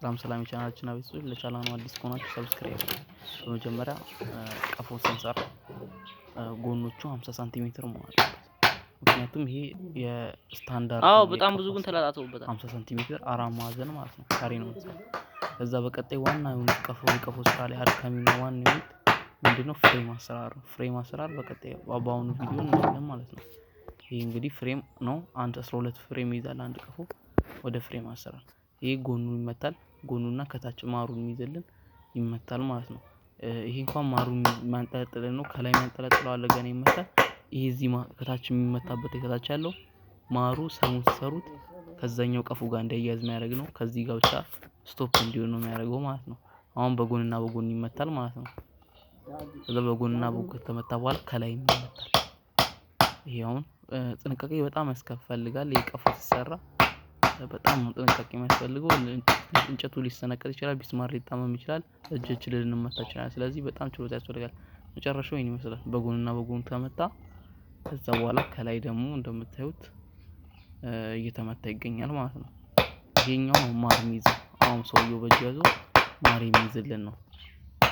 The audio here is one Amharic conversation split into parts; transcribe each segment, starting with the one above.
ሰላም ቻናላችን አቤት ለቻናሉ አዲስ ከሆናችሁ ሰብስክራይብ በመጀመሪያ ቀፎ ስንሰራ ጎኖቹ 50 ሳንቲሜትር መሆን አለበት። ምክንያቱም ይሄ የስታንዳርድ በጣም ብዙ ግን ተላላተውበታል 50 ሳንቲሜትር አራት ማዕዘን ማለት ነው ካሬ ነው የምትሰራው። ከዛ በቀጣይ ዋና የሆነ ቀፎ ስራ ላይ አድካሚና ዋና የሆነ ምንድነው ፍሬም አሰራር በቀጣይ በአሁኑ ቪዲዮ እናያለን ማለት ነው። ይሄ እንግዲህ ፍሬም ነው 12 ፍሬም ይዛል አንድ ቀፎ ወደ ፍሬም አሰራር ይሄ ጎኑን ይመታል ጎኑና ከታች ማሩን ይዘልን ይመታል ማለት ነው። ይሄ እንኳን ማሩን ማንጠለጥለን ነው ከላይ ማንጠለጥለው አለ ገና ይመታል። ይሄ እዚህ ከታች የሚመታበት ከታች ያለው ማሩ ሰሙን ሲሰሩት ከዛኛው ቀፉ ጋር እንዳይያዝ የሚያደርግ ነው። ከዚህ ጋር ብቻ ስቶፕ እንዲሆን ነው የሚያደርገው ማለት ነው። አሁን በጎንና በጎን ይመታል ማለት ነው። ከዛ በጎንና በጎን ተመታ በኋላ ከላይ ይመታል። ይሄ አሁን ጥንቃቄ በጣም ያስፈልጋል። የቀፎ ሲሰራ በጣም ጥንቃቄ የሚያስፈልገው እንጨቱ ሊሰነቀል ይችላል፣ ቢስማር ሊጣመም ይችላል፣ እጃችን ልንመታ ይችላል። ስለዚህ በጣም ችሎታ ያስፈልጋል። መጨረሻው ይሄን ይመስላል። በጎንና በጎን ተመታ። ከዛ በኋላ ከላይ ደግሞ እንደምታዩት እየተመታ ይገኛል ማለት ነው። ይሄኛው ማር የሚይዘው አሁን ሰውየው በእጁ ያዘው ማር የሚይዝልን ነው።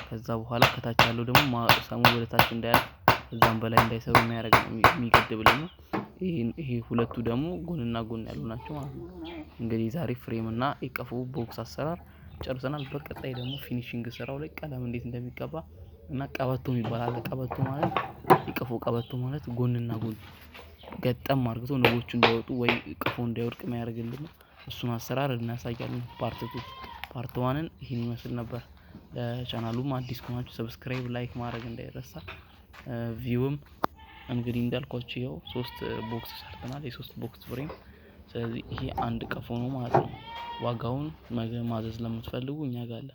ከዛ በኋላ ከታች ያለው ደግሞ ሰሙ ወደ ታች እንዳያልፍ እዛም በላይ እንዳይሰሩ የሚያደርግ ነው የሚገድብልን ነው። ይሄ ሁለቱ ደግሞ ጎንና ጎን ያሉ ናቸው ማለት ነው። እንግዲህ ዛሬ ፍሬም እና የቀፎ ቦክስ አሰራር ጨርሰናል። በቀጣይ ደግሞ ፊኒሺንግ ስራው ላይ ቀለም እንዴት እንደሚቀባ እና ቀበቶ ይባላል። ቀበቶ ማለት የቀፎ ቀበቶ ማለት ጎንና ጎን ገጠም አድርጎ ንቦቹ እንዳይወጡ ወይ ቀፎ እንዳይወድቅ የሚያደርግልን ነው። እሱን አሰራር እናሳያለን። ፓርት 1ን ይሄን ይመስል ነበር። ለቻናሉም አዲስ ከሆናችሁ ሰብስክራይብ ላይክ ማድረግ እንዳይረሳ። ቪውም እንግዲህ እንዳልኳችሁ ያው 3 ቦክስ ሰርተናል። የ3 ቦክስ ፍሬም። ስለዚህ ይሄ አንድ ቀፎ ነው ማለት ነው። ዋጋውን ማዘዝ ለምትፈልጉ እኛ ጋር አለ።